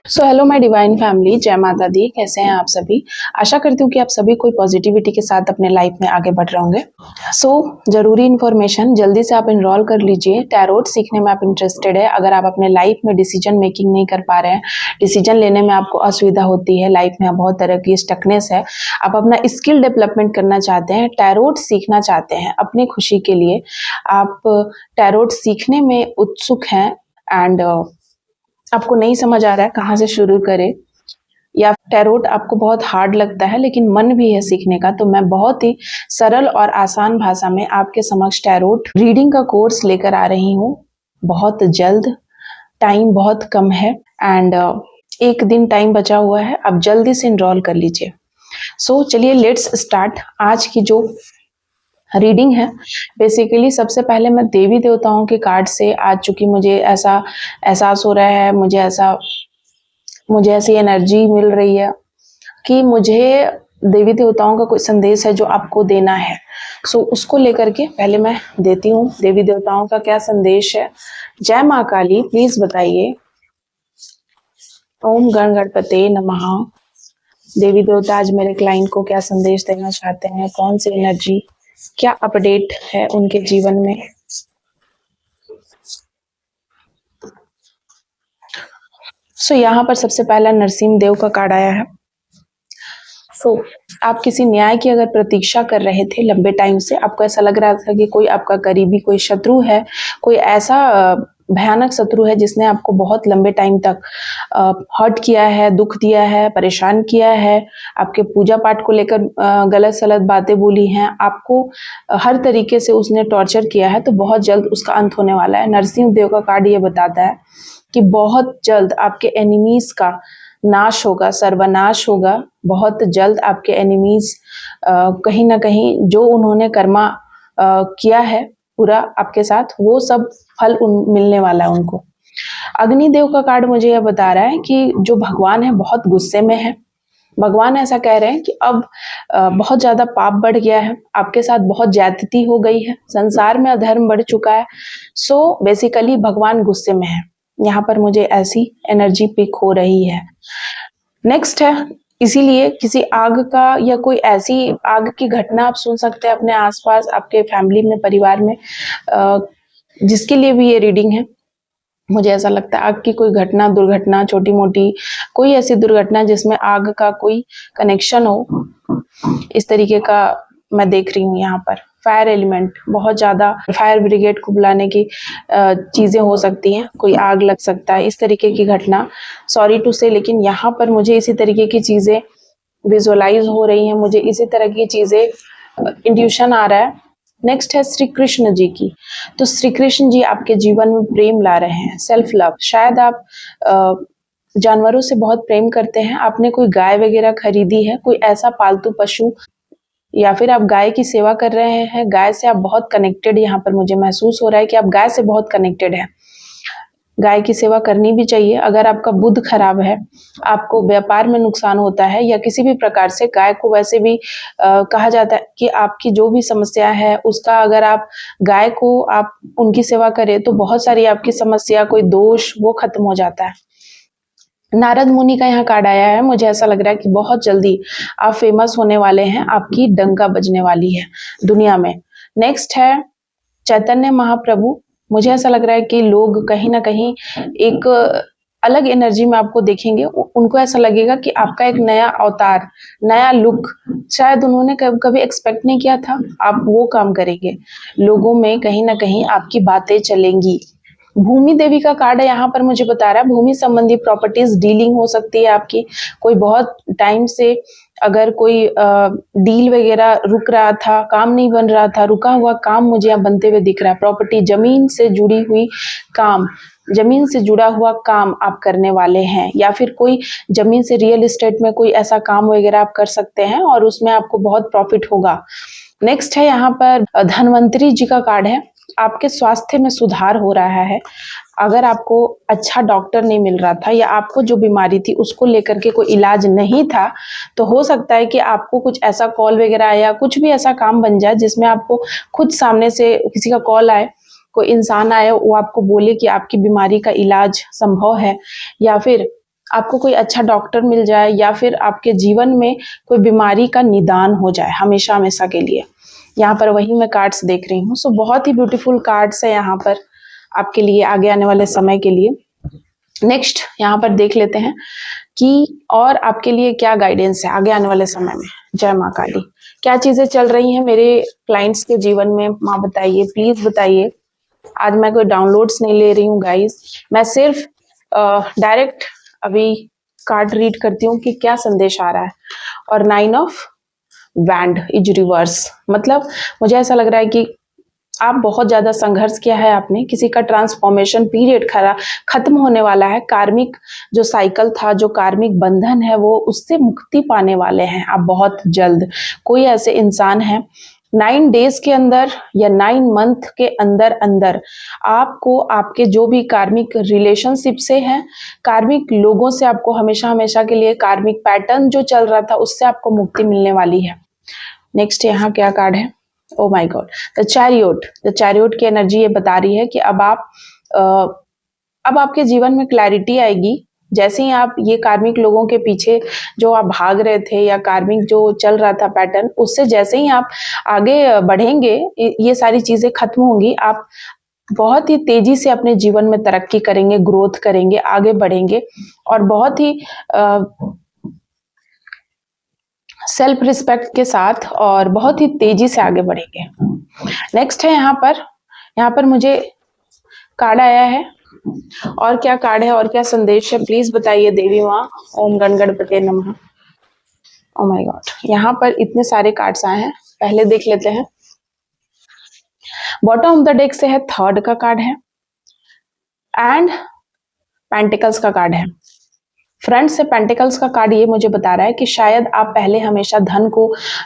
So hello my divine family, जय माता दी। कैसे हैं आप सभी। आशा करती हूँ कि आप सभी कोई पॉजिटिविटी के साथ अपने लाइफ में आगे बढ़ रहे होंगे। जरूरी इन्फॉर्मेशन, जल्दी से आप इनरोल कर लीजिए। टैरोट सीखने में आप इंटरेस्टेड है, अगर आप अपने लाइफ में डिसीजन मेकिंग नहीं कर पा रहे हैं, डिसीजन लेने में आपको असुविधा होती है, लाइफ में बहुत तरह की स्टकनेस है, आप अपना स्किल डेवलपमेंट करना चाहते हैं, टैरोट सीखना चाहते हैं अपनी खुशी के लिए, आप टैरोट सीखने में उत्सुक हैं एंड आपको नहीं समझ आ रहा है कहाँ से शुरू करें, या टैरोट आपको बहुत हार्ड लगता है लेकिन मन भी है सीखने का, तो मैं बहुत ही सरल और आसान भाषा में आपके समक्ष टैरोट रीडिंग का कोर्स लेकर आ रही हूँ बहुत जल्द। टाइम बहुत कम है एंड एक दिन टाइम बचा हुआ है, आप जल्दी से इनरोल कर लीजिए। चलिए लेट्स स्टार्ट। आज की जो रीडिंग है, बेसिकली सबसे पहले मैं देवी देवताओं के कार्ड से, आज चूंकि मुझे ऐसा एहसास हो रहा है, मुझे ऐसी एनर्जी मिल रही है कि मुझे देवी देवताओं का कोई संदेश है जो आपको देना है। उसको लेकर के पहले मैं देती हूँ देवी देवताओं का क्या संदेश है। जय माँ काली, प्लीज बताइए। ओम गण गणपते नमः। देवी देवता आज मेरे क्लाइंट को क्या संदेश देना चाहते हैं, कौन सी एनर्जी, क्या अपडेट है उनके जीवन में। यहाँ पर सबसे पहला नरसिंह देव का कार्ड आया है। आप किसी न्याय की अगर प्रतीक्षा कर रहे थे लंबे टाइम से, आपको ऐसा लग रहा था कि कोई आपका करीबी, कोई शत्रु है, कोई ऐसा भयानक शत्रु है जिसने आपको बहुत लंबे टाइम तक हर्ट किया है, दुख दिया है, परेशान किया है, आपके पूजा पाठ को लेकर गलत सलत बातें बोली हैं, आपको हर तरीके से उसने टॉर्चर किया है, तो बहुत जल्द उसका अंत होने वाला है। नरसिंह देव का कार्ड ये बताता है कि बहुत जल्द आपके एनिमीज का नाश होगा, सर्वनाश होगा। बहुत जल्द आपके एनिमीज कहीं ना कहीं जो उन्होंने कर्मा किया है पूरा आपके साथ, वो सब फल मिलने वाला है उनको। अग्निदेव का कार्ड मुझे यह बता रहा है कि जो भगवान है बहुत गुस्से में है। भगवान ऐसा कह रहे हैं कि अब बहुत ज्यादा पाप बढ़ गया है, आपके साथ बहुत ज्यादती हो गई है, संसार में अधर्म बढ़ चुका है। बेसिकली भगवान गुस्से में है। यहाँ पर मुझे ऐसी एनर्जी पिक हो रही है। नेक्स्ट है, इसीलिए किसी आग का या कोई ऐसी आग की घटना आप सुन सकते हैं अपने आसपास, आपके फैमिली में, परिवार में, जिसके लिए भी ये रीडिंग है। मुझे ऐसा लगता है आग की कोई घटना, दुर्घटना, छोटी मोटी कोई ऐसी दुर्घटना जिसमें आग का कोई कनेक्शन हो, इस तरीके का मैं देख रही हूँ। यहाँ पर फायर एलिमेंट, बहुत ज्यादा फायर ब्रिगेड को बुलाने की चीजें हो सकती हैं, कोई आग लग सकता है, इस तरीके की घटना। सॉरी टू से, लेकिन यहाँ पर मुझे इसी तरीके की चीजें विजुअलाइज हो रही हैं, मुझे इसी तरह की चीजें इंट्यूशन आ रहा है। नेक्स्ट है श्री कृष्ण जी की। तो श्री कृष्ण जी आपके जीवन में प्रेम ला रहे हैं, सेल्फ लव। शायद आप जानवरों से बहुत प्रेम करते हैं, आपने कोई गाय वगैरह खरीदी है, कोई ऐसा पालतू पशु, या फिर आप गाय की सेवा कर रहे हैं। गाय से आप बहुत कनेक्टेड, यहाँ पर मुझे महसूस हो रहा है कि आप गाय से बहुत कनेक्टेड हैं। गाय की सेवा करनी भी चाहिए। अगर आपका बुध खराब है, आपको व्यापार में नुकसान होता है या किसी भी प्रकार से, गाय को वैसे भी कहा जाता है कि आपकी जो भी समस्या है उसका, अगर आप गाय को आप उनकी सेवा करें तो बहुत सारी आपकी समस्या, कोई दोष, वो खत्म हो जाता है। नारद मुनि का यहाँ कार्ड आया है। मुझे ऐसा लग रहा है कि बहुत जल्दी आप फेमस होने वाले हैं, आपकी डंका बजने वाली है दुनिया में। नेक्स्ट है चैतन्य महाप्रभु। मुझे ऐसा लग रहा है कि लोग कहीं ना कहीं एक अलग एनर्जी में आपको देखेंगे, उनको ऐसा लगेगा कि आपका एक नया अवतार, नया लुक, शायद उन्होंने कभी एक्सपेक्ट नहीं किया था, आप वो काम करेंगे। लोगों में कहीं ना कहीं आपकी बातें चलेंगी। भूमि देवी का कार्ड है, यहाँ पर मुझे बता रहा है भूमि संबंधी प्रॉपर्टीज डीलिंग हो सकती है आपकी। कोई बहुत टाइम से अगर कोई डील वगैरह रुक रहा था, काम नहीं बन रहा था, रुका हुआ काम मुझे यहाँ बनते हुए दिख रहा है। प्रॉपर्टी, जमीन से जुड़ी हुई काम, जमीन से जुड़ा हुआ काम आप करने वाले हैं, या फिर कोई जमीन से रियल एस्टेट में कोई ऐसा काम वगैरह आप कर सकते हैं और उसमें आपको बहुत प्रॉफिट होगा। नेक्स्ट है यहाँ पर धनवंतरी जी का कार्ड है। आपके स्वास्थ्य में सुधार हो रहा है। अगर आपको अच्छा डॉक्टर नहीं मिल रहा था, या आपको जो बीमारी थी उसको लेकर के कोई इलाज नहीं था, तो हो सकता है कि आपको कुछ ऐसा कॉल वगैरह आया, कुछ भी ऐसा काम बन जाए जिसमें आपको खुद सामने से किसी का कॉल आए, कोई इंसान आए, वो आपको बोले कि आपकी बीमारी का इलाज संभव है, या फिर आपको कोई अच्छा डॉक्टर मिल जाए या फिर आपके जीवन में कोई बीमारी का निदान हो जाए हमेशा हमेशा के लिए। यहाँ पर वही मैं कार्ड्स देख रही हूँ। सो बहुत ही ब्यूटीफुल कार्ड्स है यहाँ पर आपके लिए आगे आने वाले समय के लिए। नेक्स्ट यहाँ पर देख लेते हैं कि और आपके लिए क्या गाइडेंस है आगे आने वाले समय में। जय माँ काली, क्या चीजें चल रही हैं मेरे क्लाइंट्स के जीवन में, माँ बताइए, प्लीज बताइए। आज मैं कोई डाउनलोड्स नहीं ले रही हूँ गाइस, मैं सिर्फ डायरेक्ट अभी कार्ड रीड करती हूँ कि क्या संदेश आ रहा है। और 9 ऑफ वैंड इज रिवर्स, मतलब मुझे ऐसा लग रहा है कि आप बहुत ज्यादा संघर्ष किया है आपने, किसी का ट्रांसफॉर्मेशन पीरियड खत्म होने वाला है। कार्मिक जो साइकिल था, जो कार्मिक बंधन है, वो उससे मुक्ति पाने वाले हैं आप बहुत जल्द। कोई ऐसे इंसान है 9 डेज के अंदर या 9 मंथ के अंदर अंदर आपको आपके जो भी कार्मिक रिलेशनशिप से हैं, कार्मिक लोगों से आपको हमेशा हमेशा के लिए कार्मिक पैटर्न जो चल रहा था उससे आपको मुक्ति मिलने वाली है। नेक्स्ट यहाँ क्या कार्ड है? Oh my God, the chariot. The chariot की एनर्जी ये बता रही है कि अब आपके जीवन में क्लैरिटी आएगी। जैसे ही आप ये कार्मिक लोगों के पीछे जो आप भाग रहे थे या कार्मिक जो चल रहा था पैटर्न, उससे जैसे ही आप आगे बढ़ेंगे, ये सारी चीजें खत्म होंगी, आप बहुत ही तेजी से अपने जीवन में तरक्की करेंगे, ग्रोथ करेंगे, आगे बढ़ेंगे और बहुत ही सेल्फ रिस्पेक्ट के साथ और बहुत ही तेजी से आगे बढ़ेंगे। नेक्स्ट है यहाँ पर मुझे कार्ड आया है। और क्या कार्ड है और क्या संदेश है प्लीज बताइए देवी माँ। ओम गण गणपते नमः। ओ माय गॉड, यहाँ पर इतने सारे कार्ड्स आए हैं, पहले देख लेते हैं। बॉटम ऑफ द डेक से है 3rd का कार्ड है एंड पेंटिकल्स का कार्ड है। फ्रंट से पेंटिकल्स का कार्ड ये मुझे बता रहा है कि शायद आप पहले हमेशा धन को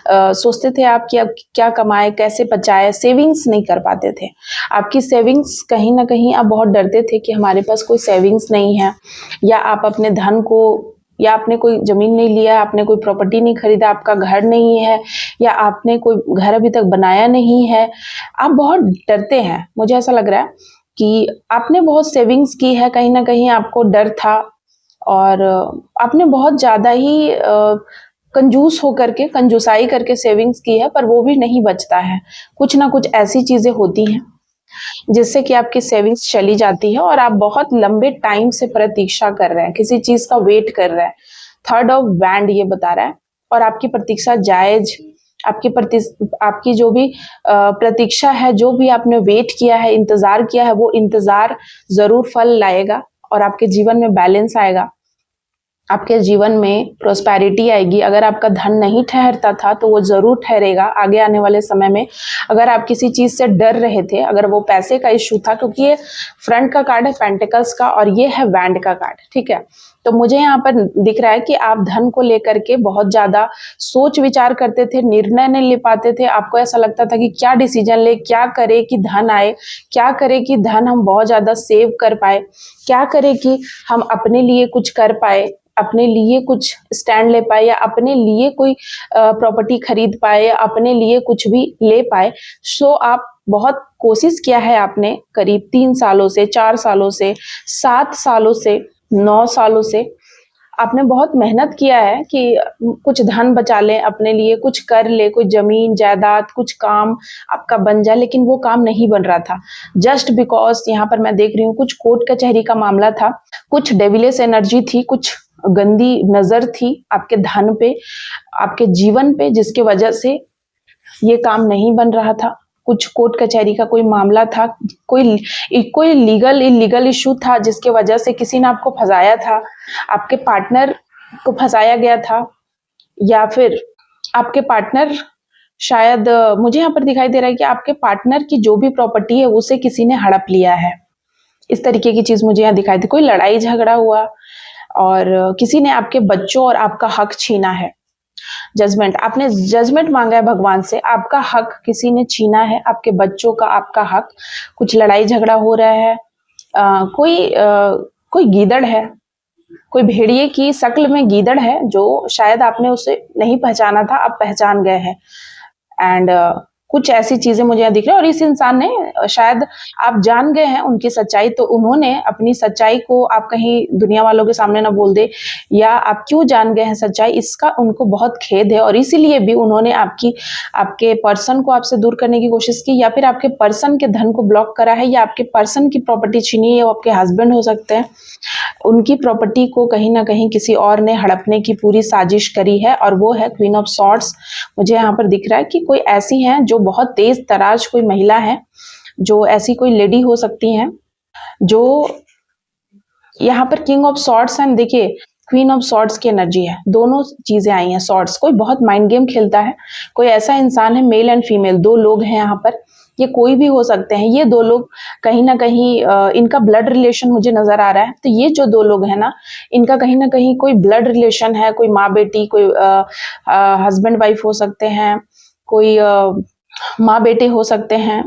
सोचते थे आप कि अब क्या कमाए, कैसे बचाए, सेविंग्स नहीं कर पाते थे। आपकी सेविंग्स कहीं ना कहीं आप बहुत डरते थे कि हमारे पास कोई सेविंग्स नहीं है, या आप अपने धन को, या आपने कोई जमीन नहीं लिया, आपने कोई प्रॉपर्टी नहीं खरीदा, आपका घर नहीं है, या आपने कोई घर अभी तक बनाया नहीं है, आप बहुत डरते हैं। मुझे ऐसा लग रहा है कि आपने बहुत सेविंग्स की है, कहीं ना कहीं आपको डर था और आपने बहुत ज्यादा ही कंजूस होकर के, कंजूसाई करके सेविंग्स की है, पर वो भी नहीं बचता है। कुछ ना कुछ ऐसी चीजें होती हैं जिससे कि आपकी सेविंग्स चली जाती है और आप बहुत लंबे टाइम से प्रतीक्षा कर रहे हैं, किसी चीज का वेट कर रहे हैं। 3rd ऑफ वैंड ये बता रहा है और आपकी प्रतीक्षा जायज, आपकी जो भी प्रतीक्षा है, जो भी आपने वेट किया है, इंतजार किया है, वो इंतजार जरूर फल लाएगा और आपके जीवन में बैलेंस आएगा, आपके जीवन में प्रोस्पेरिटी आएगी। अगर आपका धन नहीं ठहरता था तो वो जरूर ठहरेगा आगे आने वाले समय में। अगर आप किसी चीज से डर रहे थे, अगर वो पैसे का इश्यू था, क्योंकि ये फ्रंट का कार्ड है पेंटिकल्स का और ये है वैंड का कार्ड, ठीक है। तो मुझे यहाँ पर दिख रहा है कि आप धन को लेकर के बहुत ज्यादा सोच विचार करते थे, निर्णय नहीं ले पाते थे। आपको ऐसा लगता था कि क्या डिसीजन ले, क्या करे कि धन आए, क्या करे कि धन हम बहुत ज्यादा सेव कर पाए, क्या करे कि हम अपने लिए कुछ कर पाए, अपने लिए कुछ स्टैंड ले पाए, या अपने लिए कोई प्रॉपर्टी खरीद पाए, या अपने लिए कुछ भी ले पाए। सो आप बहुत कोशिश किया है आपने, करीब 3 सालों से, 4 सालों से, 7 सालों से, 9 सालों से आपने बहुत मेहनत किया है कि कुछ धन बचा ले, अपने लिए कुछ कर ले, कोई जमीन जायदाद, कुछ काम आपका बन जाए, लेकिन वो काम नहीं बन रहा था। जस्ट बिकॉज यहाँ पर मैं देख रही हूँ कुछ कोर्ट कचहरी का मामला था, कुछ डेविलियस एनर्जी थी, कुछ गंदी नजर थी आपके धन पे, आपके जीवन पे, जिसके वजह से ये काम नहीं बन रहा था। कुछ कोर्ट कचहरी का कोई मामला था, कोई लीगल इलीगल इशू था, जिसके वजह से किसी ने आपको फंसाया था, आपके पार्टनर को फंसाया गया था, या फिर आपके पार्टनर शायद, मुझे यहाँ पर दिखाई दे रहा है कि आपके पार्टनर की जो भी प्रॉपर्टी है उसे किसी ने हड़प लिया है। इस तरीके की चीज मुझे यहाँ दिखाई दी। कोई लड़ाई झगड़ा हुआ और किसी ने आपके बच्चों और आपका हक छीना है। जजमेंट, आपने जजमेंट मांगा है भगवान से, आपका हक किसी ने छीना है, आपके बच्चों का आपका हक। कुछ लड़ाई झगड़ा हो रहा है, कोई गीदड़ है, कोई भेड़िए की शक्ल में गीदड़ है जो शायद आपने उसे नहीं पहचाना था, आप पहचान गए हैं। एंड कुछ ऐसी चीजें मुझे यहाँ दिख रही है। और इस इंसान ने शायद आप जान गए हैं उनकी सच्चाई, तो उन्होंने अपनी सच्चाई को आप कहीं दुनिया वालों के सामने ना बोल दे, या आप क्यों जान गए हैं सच्चाई, इसका उनको बहुत खेद है। और इसीलिए भी उन्होंने आपके पर्सन को आपसे दूर करने की कोशिश की, या फिर आपके पर्सन के धन को ब्लॉक करा है, या आपके पर्सन की प्रॉपर्टी छीनी है। वो आपके हस्बैंड हो सकते हैं, उनकी प्रॉपर्टी को कहीं ना कहीं किसी और ने हड़पने की पूरी साजिश करी है, और वो है क्वीन ऑफ सॉर्ड्स। मुझे यहाँ पर दिख रहा है कि कोई ऐसी है जो बहुत तेज तराज कोई महिला है, जो ऐसी कोई लेडी हो सकती है जो यहाँ पर किंग ऑफ सॉर्ड्स एंड देखिए क्वीन ऑफ सॉर्ड्स की एनर्जी है, दोनों चीजें आई हैं। सॉर्ड्स कोई बहुत माइंड गेम खेलता है, कोई ऐसा इंसान है, मेल एंड फीमेल दो लोग हैं यहाँ पर, ये कोई भी हो सकते हैं। ये दो लोग कहीं ना कहीं इनका ब्लड रिलेशन मुझे नजर आ रहा है। तो ये जो दो लोग हैं ना, इनका कहीं ना कहीं कोई ब्लड रिलेशन है, कोई माँ बेटी, कोई हस्बैंड वाइफ हो सकते हैं, कोई माँ बेटे हो सकते हैं।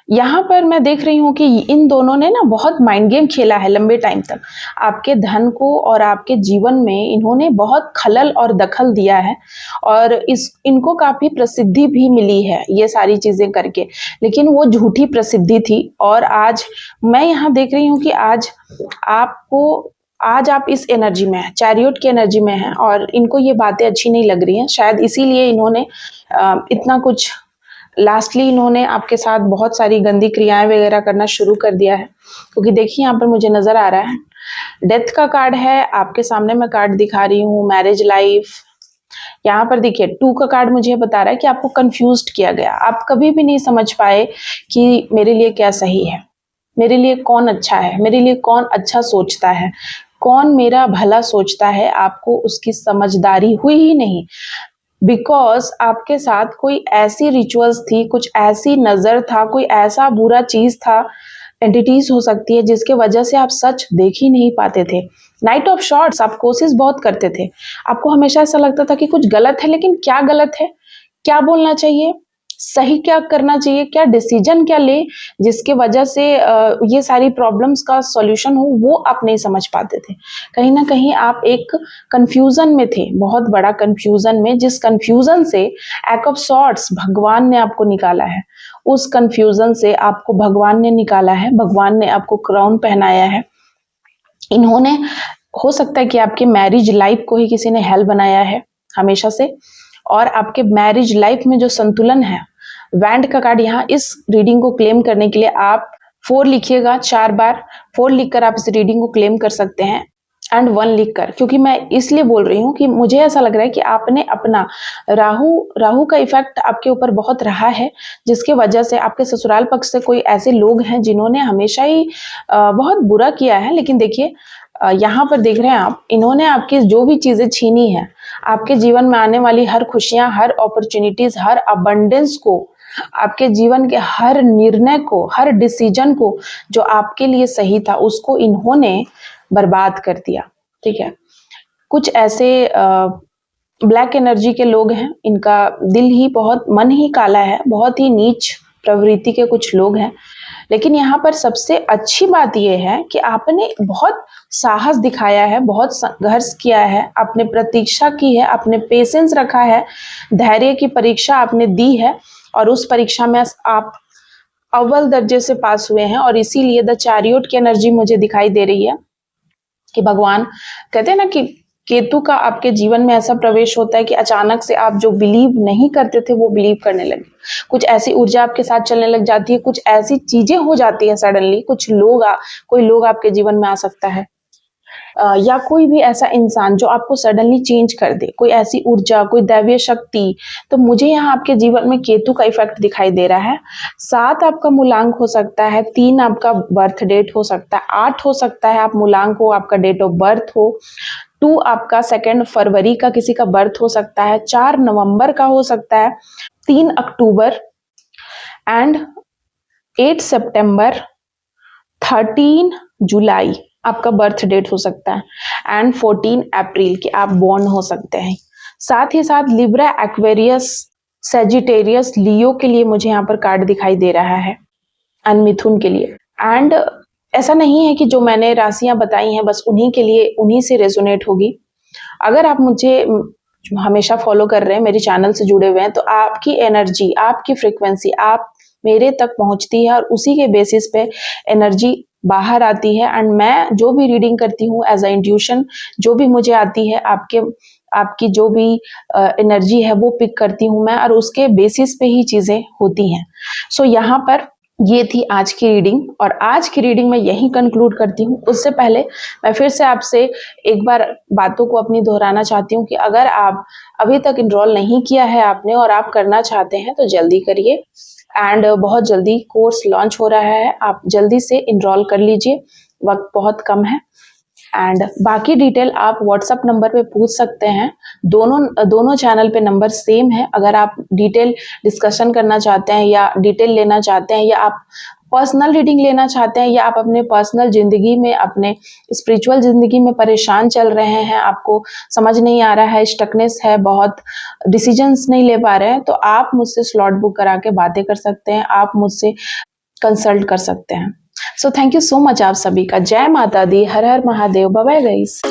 यहाँ पर मैं देख रही हूँ कि इन दोनों ने ना बहुत माइंड गेम खेला है लंबे टाइम तक आपके धन को, और आपके जीवन में इन्होंने बहुत खलल और दखल दिया है, और इनको काफी प्रसिद्धि भी मिली है ये सारी चीजें करके, लेकिन वो झूठी प्रसिद्धि थी। और आज मैं यहाँ देख रही हूँ कि आज आप इस एनर्जी में हैं, चैरियट की एनर्जी में हैं, और इनको ये बातें अच्छी नहीं लग रही हैं। शायद इसीलिए इन्होंने इतना कुछ लास्टली इन्होंने आपके साथ बहुत सारी गंदी क्रियाएं वगैरह करना शुरू कर दिया है। क्योंकि देखिए यहाँ पर मुझे नजर आ रहा है डेथ का कार्ड है, आपके सामने मैं कार्ड दिखा रही हूँ, मैरिज लाइफ। यहाँ पर देखिए 2 का कार्ड मुझे बता रहा है कि आपको कंफ्यूज्ड किया गया, आप कभी भी नहीं समझ पाए कि मेरे लिए क्या सही है, मेरे लिए कौन अच्छा है, मेरे लिए कौन अच्छा सोचता है, कौन मेरा भला सोचता है, आपको उसकी समझदारी हुई ही नहीं। बिकॉज आपके साथ कोई ऐसी रिचुअल्स थी, कुछ ऐसी नजर था, कोई ऐसा बुरा चीज था, एंटिटीज हो सकती है जिसके वजह से आप सच देख ही नहीं पाते थे। नाइट ऑफ शॉर्ट्स, आप कोशिश बहुत करते थे, आपको हमेशा ऐसा लगता था कि कुछ गलत है, लेकिन क्या गलत है, क्या बोलना चाहिए, सही क्या करना चाहिए, क्या डिसीजन क्या ले, जिसके वजह से ये सारी प्रॉब्लम्स का सॉल्यूशन हो, वो आप नहीं समझ पाते थे। कहीं ना कहीं आप एक कंफ्यूजन में थे, बहुत बड़ा कंफ्यूजन में, जिस कंफ्यूजन से एट ऑफ सॉर्ट्स भगवान ने आपको निकाला है। उस कंफ्यूजन से आपको भगवान ने निकाला है, भगवान ने आपको क्राउन पहनाया है। इन्होंने, हो सकता है कि आपके मैरिज लाइफ को ही किसी ने हेल बनाया है हमेशा से, और आपके मैरिज लाइफ में जो संतुलन है, वैंड का कार्ड यहाँ इस रीडिंग को क्लेम करने के लिए आप 4 लिखिएगा, 4 बार 4 लिखकर आप इस रीडिंग को क्लेम कर सकते हैं, एंड 1 लिखकर। क्योंकि मैं इसलिए बोल रही हूँ कि मुझे ऐसा लग रहा है कि आपने अपना राहु का इफेक्ट आपके ऊपर बहुत रहा है, जिसके वजह से आपके ससुराल पक्ष से कोई ऐसे लोग हैं जिन्होंने हमेशा ही बहुत बुरा किया है। लेकिन देखिए यहाँ पर देख रहे हैं आप, इन्होंने आपकी जो भी चीजें छीनी है, आपके जीवन में आने वाली हर खुशियां, हर अपॉर्चुनिटीज, हर अबंडेंस को, आपके जीवन के हर निर्णय को, हर डिसीजन को जो आपके लिए सही था, उसको इन्होंने बर्बाद कर दिया। ठीक है, कुछ ऐसे ब्लैक एनर्जी के लोग हैं, इनका दिल ही बहुत, मन ही काला है, बहुत ही नीच प्रवृत्ति के कुछ लोग हैं। लेकिन यहाँ पर सबसे अच्छी बात यह है कि आपने बहुत साहस दिखाया है, बहुत संघर्ष किया है, आपने प्रतीक्षा की है, आपने पेशेंस रखा है, धैर्य की परीक्षा आपने दी है, और उस परीक्षा में आप अव्वल दर्जे से पास हुए हैं। और इसीलिए द चैरियट की एनर्जी मुझे दिखाई दे रही है कि भगवान कहते हैं ना कि केतु का आपके जीवन में ऐसा प्रवेश होता है कि अचानक से आप जो बिलीव नहीं करते थे वो बिलीव करने लगे, कुछ ऐसी ऊर्जा आपके साथ चलने लग जाती है, कुछ ऐसी चीजें हो जाती है सडनली, कोई लोग आपके जीवन में आ सकता है, या कोई भी ऐसा इंसान जो आपको सडनली चेंज कर दे, कोई ऐसी ऊर्जा, कोई दैवीय शक्ति। तो मुझे यहाँ आपके जीवन में केतु का इफेक्ट दिखाई दे रहा है। 7 आपका मूलांक हो सकता है, 3 आपका बर्थ डेट हो सकता है, 8 हो सकता है आप मूलांक हो, आपका डेट ऑफ बर्थ हो, 2 आपका 2 फरवरी का किसी का बर्थ हो सकता है, 4 नवंबर का हो सकता है, 3 अक्टूबर एंड 8 सितंबर, 13 जुलाई आपका बर्थ डेट हो सकता है, एंड 14 अप्रैल के आप बॉर्न हो सकते हैं। साथ ही साथ लिब्रा, एक्वेरियस, सेजिटेरियस, लियो के लिए मुझे यहाँ पर कार्ड दिखाई दे रहा है, एंड मिथुन के लिए। एंड ऐसा नहीं है कि जो मैंने राशियां बताई हैं बस उन्हीं के लिए, उन्हीं से रेजोनेट होगी। अगर आप मुझे हमेशा फॉलो कर रहे हैं, मेरे चैनल से जुड़े हुए हैं, तो आपकी एनर्जी, आपकी फ्रीक्वेंसी आप मेरे तक पहुंचती है और उसी के बेसिस पे एनर्जी बाहर आती है। एंड मैं जो भी रीडिंग करती हूँ एज अ इंट्यूशन, जो भी मुझे आती है, आपकी जो भी एनर्जी है वो पिक करती हूँ मैं, और उसके बेसिस पे ही चीजें होती हैं। सो यहाँ पर ये थी आज की रीडिंग, और आज की रीडिंग मैं यहीं कंक्लूड करती हूँ। उससे पहले मैं फिर से आपसे एक बार बातों को अपनी दोहराना चाहती हूँ कि अगर आप अभी तक इनरोल नहीं किया है आपने और आप करना चाहते हैं तो जल्दी करिए। एंड बहुत जल्दी कोर्स लॉन्च हो रहा है, आप जल्दी से इनरोल कर लीजिए, वक्त बहुत कम है। एंड बाकी डिटेल आप व्हाट्सएप नंबर पे पूछ सकते हैं। दोनों चैनल पे नंबर सेम है। अगर आप डिटेल डिस्कशन करना चाहते हैं या डिटेल लेना चाहते हैं, या आप पर्सनल रीडिंग लेना चाहते हैं, या आप अपने पर्सनल जिंदगी में, अपने स्पिरिचुअल जिंदगी में परेशान चल रहे हैं, आपको समझ नहीं आ रहा है, स्टकनेस है, बहुत डिसीजंस नहीं ले पा रहे हैं, तो आप मुझसे स्लॉट बुक करा के बातें कर सकते हैं, आप मुझसे कंसल्ट कर सकते हैं। So thank you so much आप सभी का। जय माता दी, हर हर महादेव, बाय बाय गाइस।